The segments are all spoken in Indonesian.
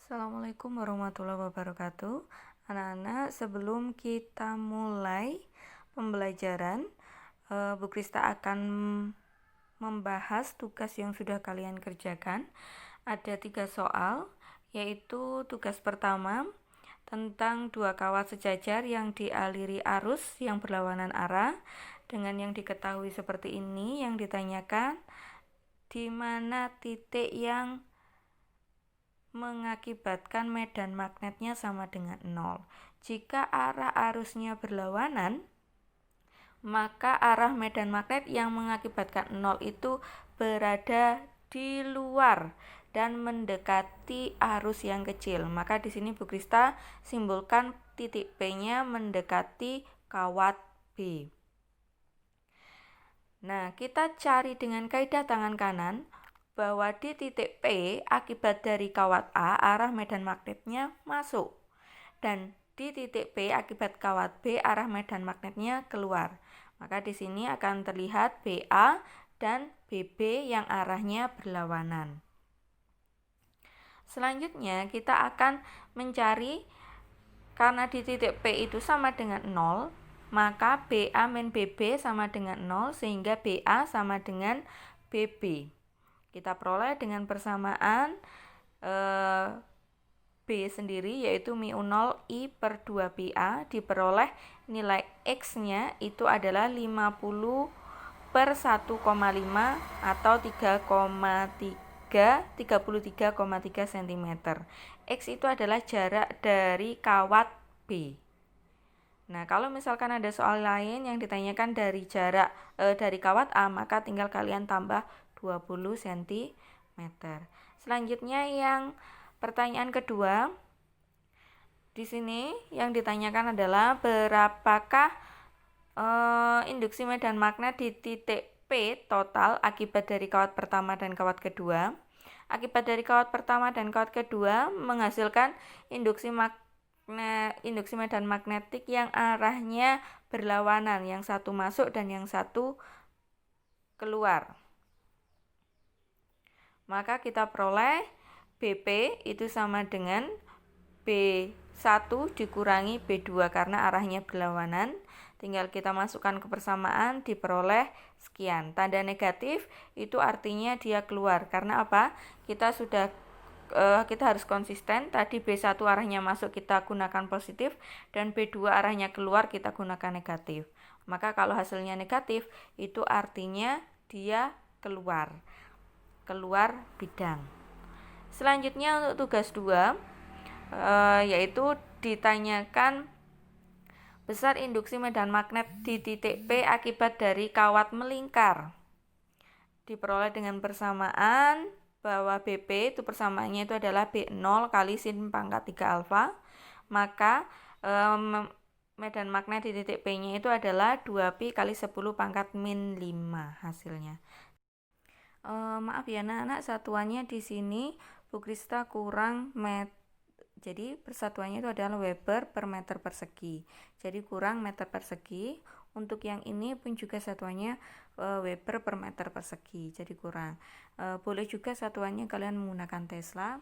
Assalamualaikum warahmatullahi wabarakatuh. Anak-anak, sebelum kita mulai pembelajaran, Bu Krista akan membahas tugas yang sudah kalian kerjakan. Ada 3 soal, yaitu tugas pertama tentang 2 kawat sejajar yang dialiri arus yang berlawanan arah. Dengan yang diketahui seperti ini, yang ditanyakan di mana titik yang mengakibatkan medan magnetnya sama dengan 0. Jika arah arusnya berlawanan, maka arah medan magnet yang mengakibatkan 0 itu berada di luar dan mendekati arus yang kecil. Maka di sini Bu Krista simbolkan titik P-nya mendekati kawat B. Nah, kita cari dengan kaidah tangan kanan bahwa di titik P akibat dari kawat A arah medan magnetnya masuk, dan di titik P akibat kawat B arah medan magnetnya keluar. Maka di sini akan terlihat BA dan BB yang arahnya berlawanan. Selanjutnya kita akan mencari, karena di titik P itu sama dengan 0, maka BA min BB sama dengan 0, sehingga BA sama dengan BB. Kita peroleh dengan persamaan B sendiri, yaitu mu 0 I per 2 PA, diperoleh nilai X-nya itu adalah 50 per 1,5 atau 33,3 cm. X itu adalah jarak dari kawat B. Nah, kalau misalkan ada soal lain yang ditanyakan dari jarak dari kawat A, maka tinggal kalian tambah 20 cm. Selanjutnya yang pertanyaan kedua, di sini yang ditanyakan adalah berapakah induksi medan magnet di titik P total akibat dari kawat pertama dan kawat kedua. Akibat dari kawat pertama dan kawat kedua menghasilkan induksi medan magnetik yang arahnya berlawanan, yang satu masuk dan yang satu keluar. Maka kita peroleh BP itu sama dengan B1 dikurangi B2 karena arahnya berlawanan. Tinggal kita masukkan ke persamaan, diperoleh sekian. Tanda negatif itu artinya dia keluar. Karena apa? Kita harus konsisten. Tadi B1 arahnya masuk kita gunakan positif, dan B2 arahnya keluar kita gunakan negatif. Maka kalau hasilnya negatif, itu artinya dia keluar bidang. Selanjutnya untuk tugas 2, yaitu ditanyakan besar induksi medan magnet di titik P akibat dari kawat melingkar. Diperoleh dengan persamaan bahwa BP itu persamaannya itu adalah B0 kali sin pangkat 3 alfa. Maka medan magnet di titik P-nya itu adalah 2pi kali 10 pangkat min 5 hasilnya. Maaf ya anak-anak, satuannya di sini Bu Krista kurang jadi persatuannya itu adalah Weber per meter persegi. Jadi kurang meter persegi. Untuk yang ini pun juga satuannya Weber per meter persegi. Jadi kurang. Boleh juga satuannya kalian menggunakan Tesla.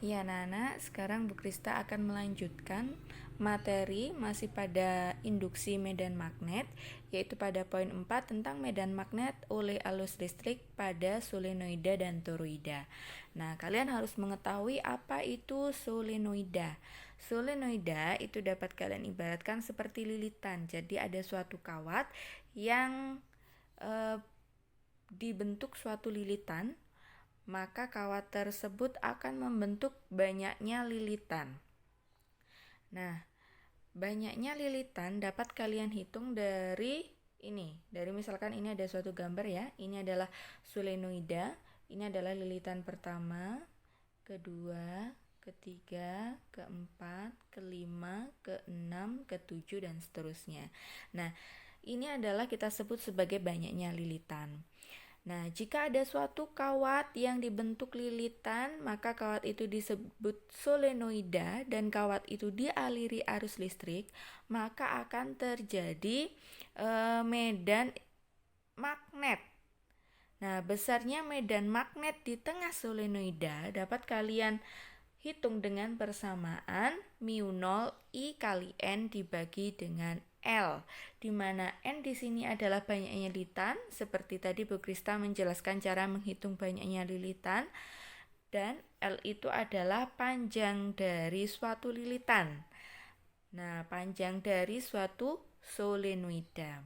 Ya anak-anak, sekarang Bu Krista akan melanjutkan materi masih pada induksi medan magnet, yaitu pada poin 4 tentang medan magnet oleh arus listrik pada solenoida dan toroida. Nah, kalian harus mengetahui apa itu solenoida. Solenoida itu dapat kalian ibaratkan seperti lilitan. Jadi ada suatu kawat yang dibentuk suatu lilitan, maka kawat tersebut akan membentuk banyaknya lilitan. Nah, banyaknya lilitan dapat kalian hitung dari ini. Dari misalkan ini ada suatu gambar ya. Ini adalah solenoida. Ini adalah lilitan pertama, kedua, ketiga, keempat, kelima, keenam, ketujuh, dan seterusnya. Nah, ini adalah kita sebut sebagai banyaknya lilitan. Nah, jika ada suatu kawat yang dibentuk lilitan, maka kawat itu disebut solenoida, dan kawat itu dialiri arus listrik, maka akan terjadi medan magnet. Nah, besarnya medan magnet di tengah solenoida dapat kalian hitung dengan persamaan mu0 I kali N dibagi dengan L, di mana N di sini adalah banyaknya lilitan, seperti tadi Bu Krista menjelaskan cara menghitung banyaknya lilitan, dan L itu adalah panjang dari suatu lilitan. Nah, panjang dari suatu solenoida.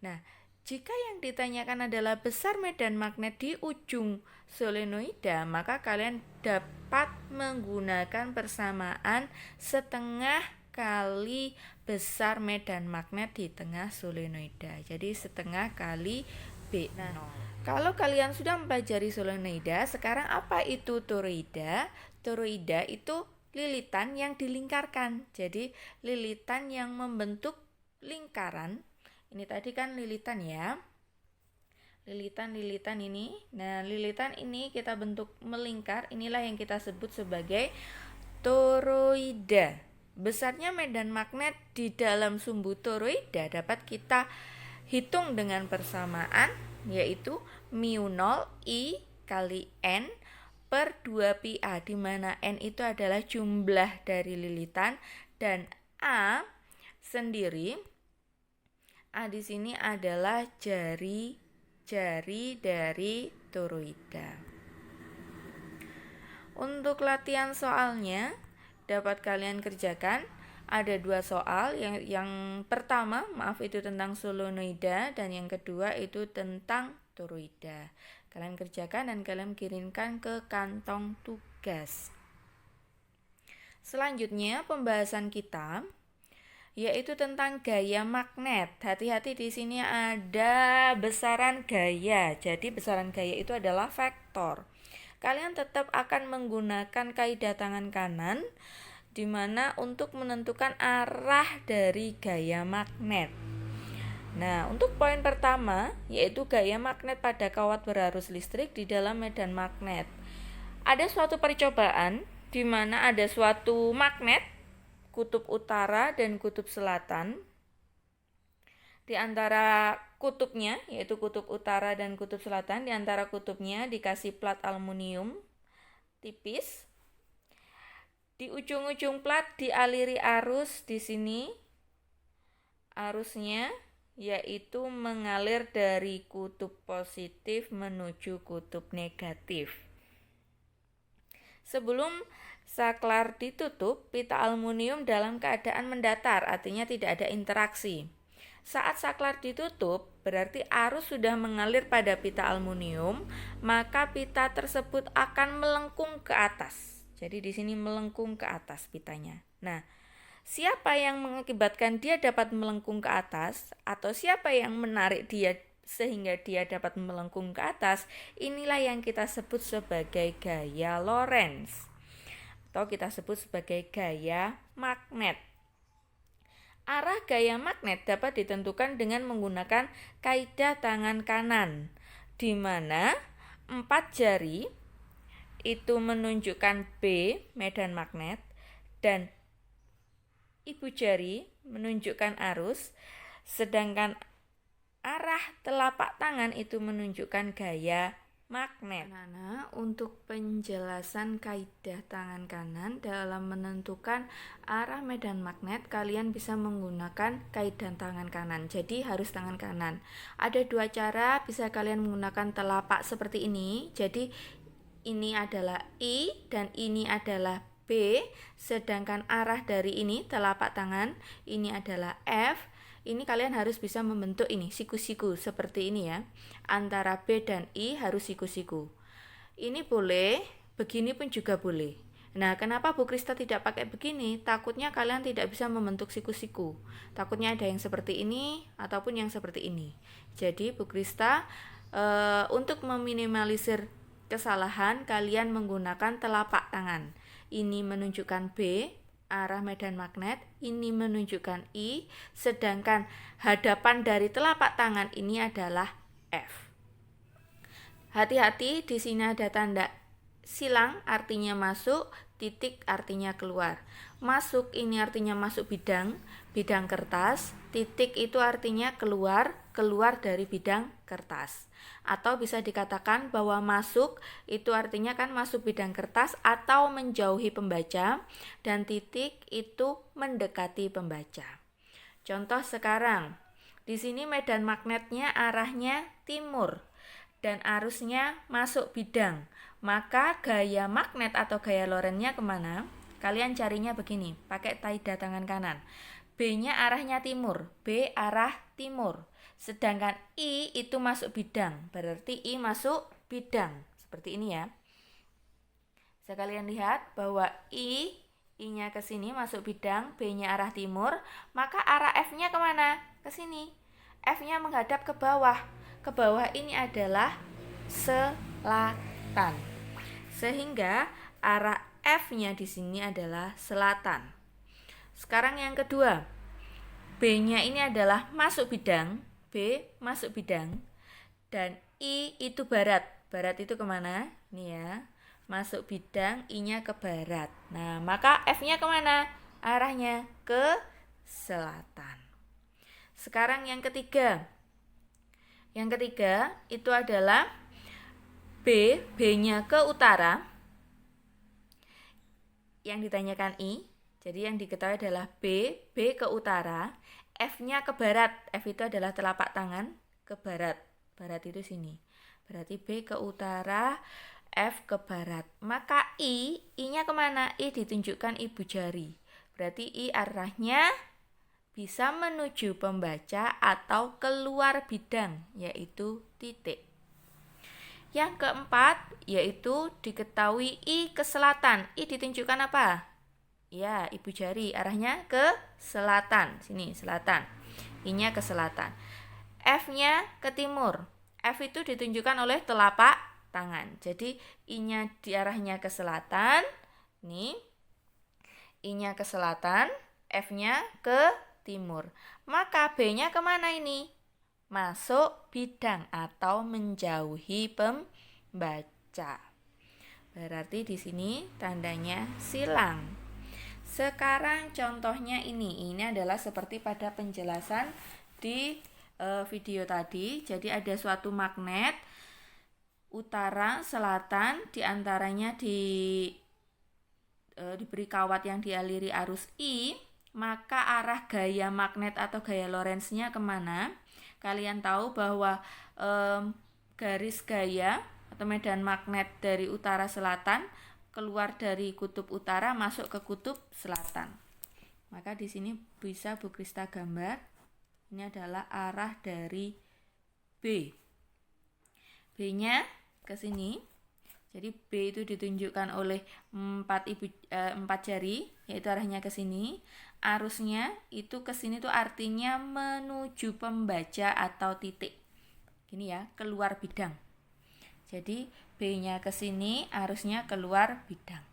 Nah, jika yang ditanyakan adalah besar medan magnet di ujung solenoida, maka kalian dapat menggunakan persamaan setengah kali besar medan magnet di tengah solenoida. Jadi setengah kali B. Nah, kalau kalian sudah mempelajari solenoida, sekarang apa itu toroida? Toroida itu lilitan yang dilingkarkan. Jadi lilitan yang membentuk lingkaran. Ini tadi kan lilitan ya. Lilitan ini. Nah, lilitan ini kita bentuk melingkar. Inilah yang kita sebut sebagai toroida. Besarnya medan magnet di dalam sumbu toroida dapat kita hitung dengan persamaan, yaitu mu0 I kali N per 2 pi A, di mana N itu adalah jumlah dari lilitan dan A sendiri, A di sini adalah jari dari toroida. Untuk latihan soalnya dapat kalian kerjakan. Ada 2 soal, yang pertama itu tentang solenoida dan yang kedua itu tentang toroida. Kalian kerjakan dan kalian kirimkan ke kantong tugas. Selanjutnya pembahasan kita yaitu tentang gaya magnet. Hati-hati, di sini ada besaran gaya. Jadi besaran gaya itu adalah vektor. Kalian tetap akan menggunakan kaidah tangan kanan, di mana untuk menentukan arah dari gaya magnet. Nah, untuk poin pertama yaitu gaya magnet pada kawat berarus listrik di dalam medan magnet. Ada suatu percobaan di mana ada suatu magnet kutub utara dan kutub selatan. Di antara kutubnya, yaitu kutub utara dan kutub selatan, di antara kutubnya dikasih plat aluminium tipis. Di ujung-ujung plat dialiri arus di sini. Arusnya yaitu mengalir dari kutub positif menuju kutub negatif. Sebelum saklar ditutup, pita aluminium dalam keadaan mendatar, artinya tidak ada interaksi. Saat saklar ditutup, berarti arus sudah mengalir pada pita aluminium, maka pita tersebut akan melengkung ke atas. Jadi di sini melengkung ke atas pitanya. Nah, siapa yang mengakibatkan dia dapat melengkung ke atas atau siapa yang menarik dia sehingga dia dapat melengkung ke atas, inilah yang kita sebut sebagai gaya Lorentz atau kita sebut sebagai gaya magnet. Arah gaya magnet dapat ditentukan dengan menggunakan kaidah tangan kanan, di mana 4 jari itu menunjukkan B, medan magnet, dan ibu jari menunjukkan arus, sedangkan arah telapak tangan itu menunjukkan gaya magnet. Nah, untuk penjelasan kaidah tangan kanan dalam menentukan arah medan magnet, kalian bisa menggunakan kaidah tangan kanan. Jadi harus tangan kanan. Ada 2 cara, bisa kalian menggunakan telapak seperti ini. Jadi ini adalah I dan ini adalah B, sedangkan arah dari ini telapak tangan ini adalah F. Ini kalian harus bisa membentuk ini siku-siku seperti ini ya. Antara B dan I harus siku-siku. Ini boleh, begini pun juga boleh. Nah, kenapa Bu Krista tidak pakai begini? Takutnya kalian tidak bisa membentuk siku-siku. Takutnya ada yang seperti ini ataupun yang seperti ini. Jadi Bu Krista untuk meminimalisir kesalahan, kalian menggunakan telapak tangan. Ini menunjukkan B, arah medan magnet, ini menunjukkan I, sedangkan hadapan dari telapak tangan ini adalah F. Hati-hati, di sini ada tanda silang artinya masuk, titik artinya keluar. Masuk ini artinya masuk bidang kertas, titik itu artinya keluar dari bidang kertas. Atau bisa dikatakan bahwa masuk itu artinya kan masuk bidang kertas atau menjauhi pembaca, dan titik itu mendekati pembaca. Contoh sekarang, di sini medan magnetnya arahnya timur dan arusnya masuk bidang. Maka gaya magnet atau gaya Lorentz-nya kemana? Kalian carinya begini, pakai taida tangan kanan. B-nya arahnya timur, B arah timur. Sedangkan I itu masuk bidang, berarti I masuk bidang. Seperti ini ya. Bisa kalian lihat bahwa I-nya ke sini masuk bidang, B-nya arah timur, maka arah F-nya kemana? Ke sini. F-nya menghadap ke bawah. Ke bawah ini adalah selatan. Sehingga arah F-nya di sini adalah selatan. Sekarang yang kedua, B-nya ini adalah masuk bidang, B masuk bidang, dan I itu barat. Barat itu kemana? Ini ya, masuk bidang, I-nya ke barat. Nah, maka F-nya kemana? Arahnya ke selatan. Sekarang yang ketiga. Yang ketiga itu adalah B-nya ke utara. Yang ditanyakan I, jadi yang diketahui adalah B ke utara, F-nya ke barat. F itu adalah telapak tangan ke barat. Barat itu sini. Berarti B ke utara, F ke barat. Maka I-nya kemana? I ditunjukkan ibu jari. Berarti I arahnya bisa menuju pembaca atau keluar bidang, yaitu titik. Yang keempat, yaitu diketahui I ke selatan. I ditunjukkan apa? Ya, ibu jari, arahnya ke selatan. Sini, selatan. I-nya ke selatan. F-nya ke timur. F itu ditunjukkan oleh telapak tangan. Jadi, I-nya di arahnya ke selatan. Nih, I-nya ke selatan, F-nya ke timur. Maka B-nya kemana ini? Masuk bidang atau menjauhi pembaca. Berarti di sini tandanya silang. Sekarang contohnya ini adalah seperti pada penjelasan di video tadi. Jadi ada suatu magnet utara, selatan, diantaranya diberi kawat yang dialiri arus I. Maka arah gaya magnet atau gaya Lorentz-nya kemana? Kalian tahu bahwa garis gaya atau medan magnet dari utara selatan keluar dari kutub utara masuk ke kutub selatan. Maka di sini bisa Bu Krista gambar. Ini adalah arah dari B. B-nya ke sini. Jadi B itu ditunjukkan oleh 4 jari, yaitu arahnya ke sini. Arusnya itu ke sini tuh artinya menuju pembaca atau titik. Gini ya, keluar bidang. Jadi B-nya ke sini, arusnya keluar bidang.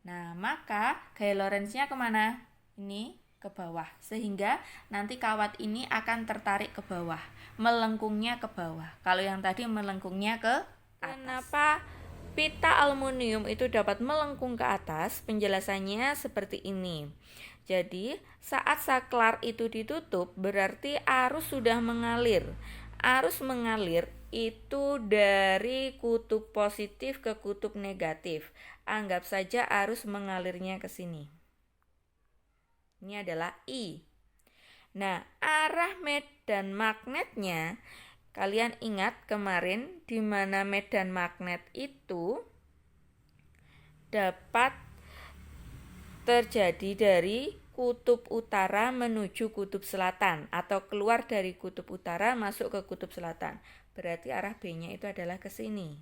Nah, maka gaya Lorentz-nya kemana? Ini ke bawah. Sehingga nanti kawat ini akan tertarik ke bawah. Melengkungnya ke bawah. Kalau yang tadi melengkungnya ke atas. Kenapa pita aluminium itu dapat melengkung ke atas? Penjelasannya seperti ini. Jadi, saat saklar itu ditutup, berarti arus sudah mengalir. Arus mengalir itu dari kutub positif ke kutub negatif. Anggap saja arus mengalirnya ke sini. Ini adalah I. Nah, arah medan magnetnya, kalian ingat kemarin di mana medan magnet itu dapat terjadi dari kutub utara menuju kutub selatan atau keluar dari kutub utara masuk ke kutub selatan. Berarti arah B-nya itu adalah ke sini.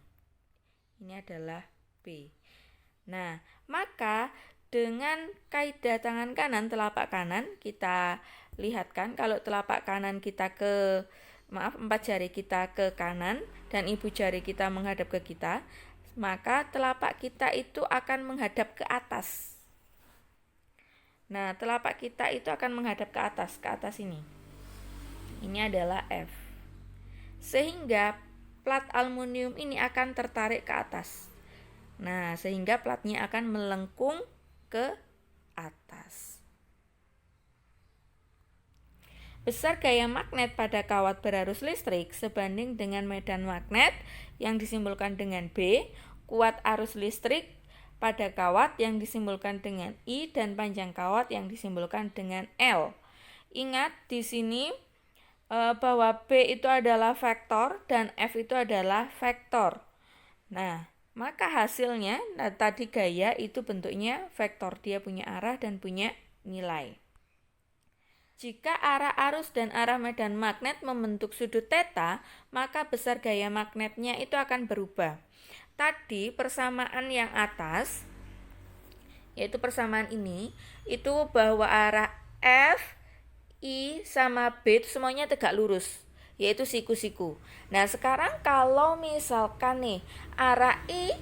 Ini adalah B. Nah, maka dengan kaidah tangan kanan, telapak kanan, kita lihatkan kalau telapak kanan kita 4 jari kita ke kanan dan ibu jari kita menghadap ke kita, maka telapak kita itu akan menghadap ke atas. Nah, telapak kita itu akan menghadap ke atas ini. Ini adalah F. Sehingga plat aluminium ini akan tertarik ke atas. Nah, sehingga platnya akan melengkung ke atas. Besar gaya magnet pada kawat berarus listrik sebanding dengan medan magnet yang disimbolkan dengan B, kuat arus listrik pada kawat yang disimbolkan dengan I, dan panjang kawat yang disimbolkan dengan L. Ingat di sini bahwa B itu adalah vektor dan F itu adalah vektor. Nah, maka hasilnya tadi gaya itu bentuknya vektor, dia punya arah dan punya nilai. Jika arah arus dan arah medan magnet membentuk sudut theta, maka besar gaya magnetnya itu akan berubah. Tadi persamaan yang atas, yaitu persamaan ini, itu bahwa arah F, I, sama B itu semuanya tegak lurus, yaitu siku-siku. Nah, sekarang kalau misalkan nih arah I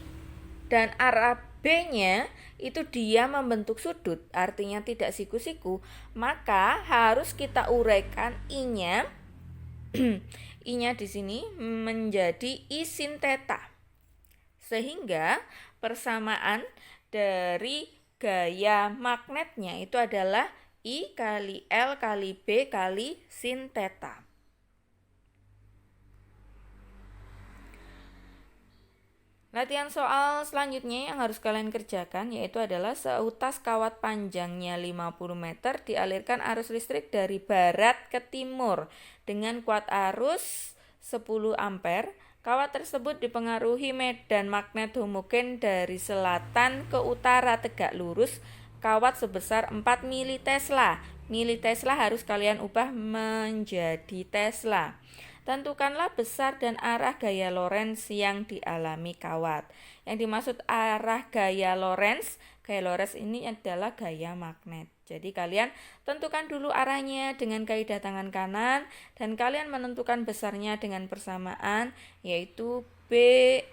dan arah B-nya itu dia membentuk sudut, artinya tidak siku-siku, maka harus kita uraikan I-nya. I-nya di sini menjadi I sin theta. Sehingga persamaan dari gaya magnetnya itu adalah I kali L kali B kali sin theta. Latihan soal selanjutnya yang harus kalian kerjakan yaitu adalah seutas kawat panjangnya 50 meter dialirkan arus listrik dari barat ke timur dengan kuat arus 10 ampere. Kawat tersebut dipengaruhi medan magnet homogen dari selatan ke utara tegak lurus. Kawat sebesar 4 mili Tesla. Mili Tesla harus kalian ubah menjadi Tesla. Tentukanlah besar dan arah gaya Lorentz yang dialami kawat. Yang dimaksud arah gaya Lorentz ini adalah gaya magnet. Jadi kalian tentukan dulu arahnya dengan kaidah tangan kanan dan kalian menentukan besarnya dengan persamaan yaitu BIL.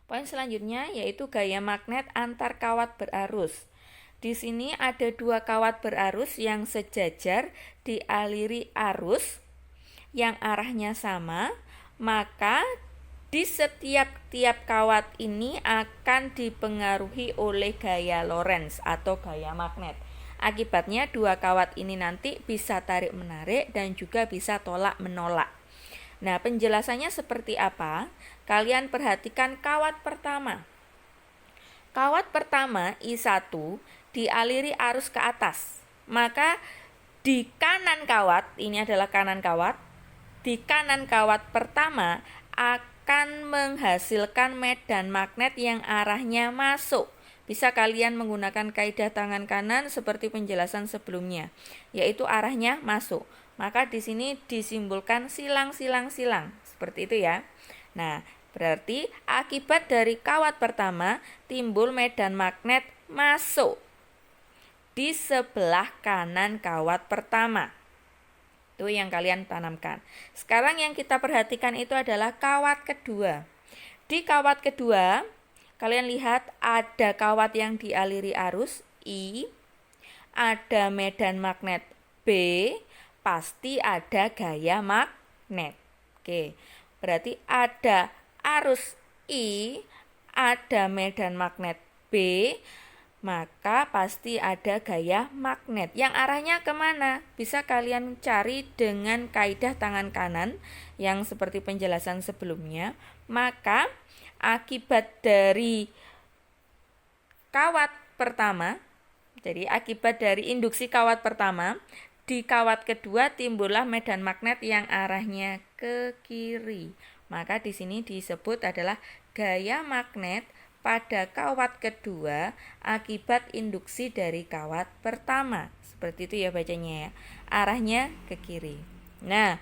Poin selanjutnya yaitu gaya magnet antar kawat berarus. Di sini ada dua kawat berarus yang sejajar dialiri arus yang arahnya sama, maka di setiap kawat ini akan dipengaruhi oleh gaya Lorentz atau gaya magnet. Akibatnya dua kawat ini nanti bisa tarik-menarik dan juga bisa tolak-menolak. Nah, penjelasannya seperti apa? Kalian perhatikan kawat pertama. Kawat pertama I1 dialiri arus ke atas. Maka di kanan kawat, ini adalah kanan kawat, di kanan kawat pertama akan menghasilkan medan magnet yang arahnya masuk. Bisa kalian menggunakan kaidah tangan kanan seperti penjelasan sebelumnya, yaitu arahnya masuk. Maka di sini disimbolkan silang-silang-silang, seperti itu ya. Nah, berarti akibat dari kawat pertama timbul medan magnet masuk di sebelah kanan kawat pertama. Itu yang kalian tanamkan. Sekarang yang kita perhatikan itu adalah kawat kedua. Di kawat kedua, kalian lihat ada kawat yang dialiri arus I, ada medan magnet B, pasti ada gaya magnet. Oke, berarti ada arus I, ada medan magnet B, maka pasti ada gaya magnet yang arahnya kemana? Bisa kalian cari dengan kaidah tangan kanan yang seperti penjelasan sebelumnya. Maka akibat dari kawat pertama, jadi akibat dari induksi kawat pertama, di kawat kedua timbullah medan magnet yang arahnya ke kiri. Maka di sini disebut adalah gaya magnet pada kawat kedua akibat induksi dari kawat pertama. Seperti itu ya bacanya ya. Arahnya ke kiri. Nah,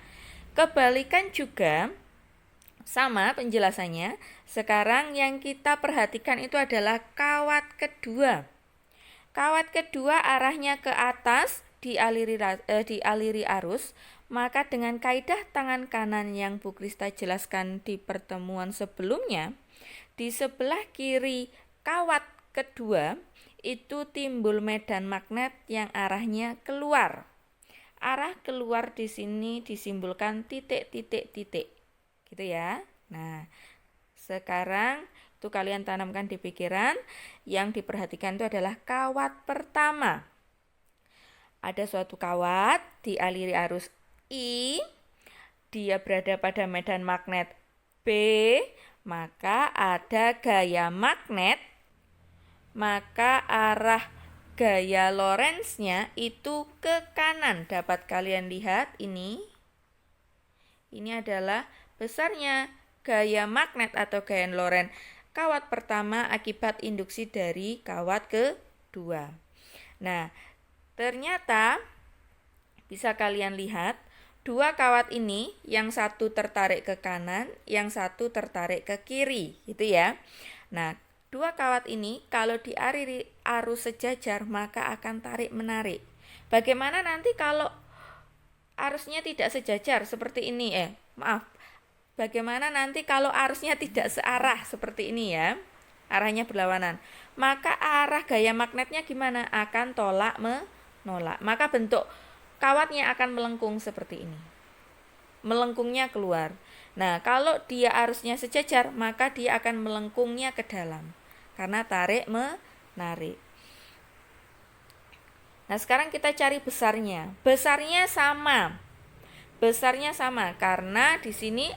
kebalikan juga sama penjelasannya. Sekarang yang kita perhatikan itu adalah kawat kedua. Kawat kedua arahnya ke atas dialiri arus. Maka dengan kaidah tangan kanan yang Bu Krista jelaskan di pertemuan sebelumnya, di sebelah kiri kawat kedua itu timbul medan magnet yang arahnya keluar. arah keluar di sini disimbolkan titik. Gitu ya. Nah, sekarang itu kalian tanamkan di pikiran. Yang diperhatikan itu adalah kawat pertama. Ada suatu kawat dialiri arus I, dia berada pada medan magnet B, maka ada gaya magnet, maka arah gaya Lorentz-nya itu ke kanan. Dapat kalian lihat ini. Ini adalah besarnya gaya magnet atau gaya Lorentz kawat pertama akibat induksi dari kawat kedua. Nah, ternyata bisa kalian lihat dua kawat ini, yang satu tertarik ke kanan, yang satu tertarik ke kiri, gitu ya. Nah, dua kawat ini kalau dialiri arus sejajar maka akan tarik menarik. Bagaimana nanti kalau arusnya tidak sejajar seperti ini? Bagaimana nanti kalau arusnya tidak searah seperti ini ya? Arahnya berlawanan. Maka arah gaya magnetnya gimana? Akan tolak menolak. Maka bentuk kawatnya akan melengkung seperti ini. Melengkungnya keluar. Nah, kalau dia arusnya sejajar, maka dia akan melengkungnya ke dalam. Karena tarik menarik. Nah, sekarang kita cari besarnya. Besarnya sama karena di sini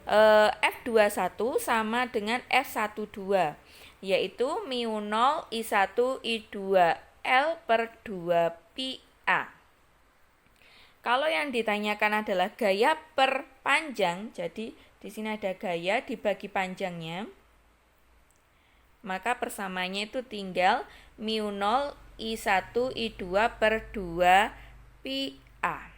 F21 sama dengan F12, yaitu μ0 I1 I2 L per 2 pi A. Kalau yang ditanyakan adalah gaya per panjang, jadi di sini ada gaya dibagi panjangnya, maka persamaannya itu tinggal μ0 I1 I2 per 2 pi A.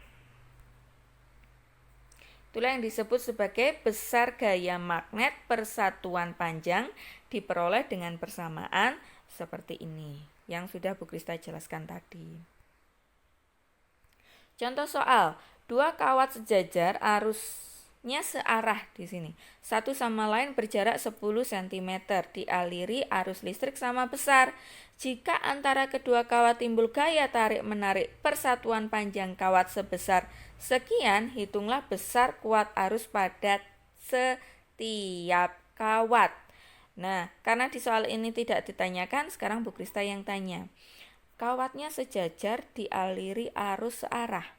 Itulah yang disebut sebagai besar gaya magnet persatuan panjang diperoleh dengan persamaan seperti ini, yang sudah Bu Krista jelaskan tadi. Contoh soal, dua kawat sejajar arusnya searah di sini. Satu sama lain berjarak 10 cm, dialiri arus listrik sama besar. Jika antara kedua kawat timbul gaya tarik-menarik persatuan panjang kawat sebesar sekian, hitunglah besar kuat arus pada setiap kawat. Nah, karena di soal ini tidak ditanyakan, sekarang Bu Krista yang tanya. Kawatnya sejajar dialiri arus searah,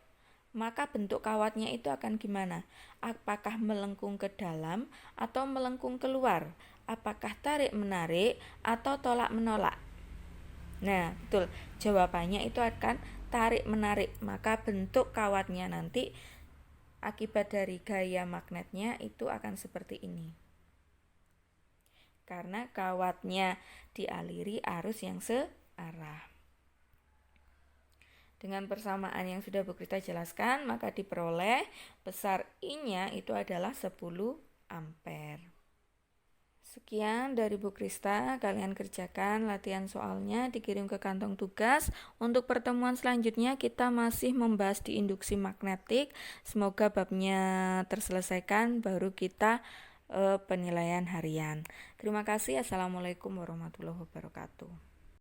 maka bentuk kawatnya itu akan gimana? Apakah melengkung ke dalam atau melengkung keluar? Apakah tarik-menarik atau tolak-menolak? Nah, betul. Jawabannya itu akan tarik-menarik. Maka bentuk kawatnya nanti akibat dari gaya magnetnya itu akan seperti ini. Karena kawatnya dialiri arus yang searah. Dengan persamaan yang sudah Bu Krista jelaskan, maka diperoleh besar I-nya itu adalah 10 ampere. Sekian dari Bu Krista, kalian kerjakan latihan soalnya, dikirim ke kantong tugas. Untuk pertemuan selanjutnya kita masih membahas di induksi magnetik. Semoga babnya terselesaikan, baru kita penilaian harian. Terima kasih. Assalamualaikum warahmatullahi wabarakatuh.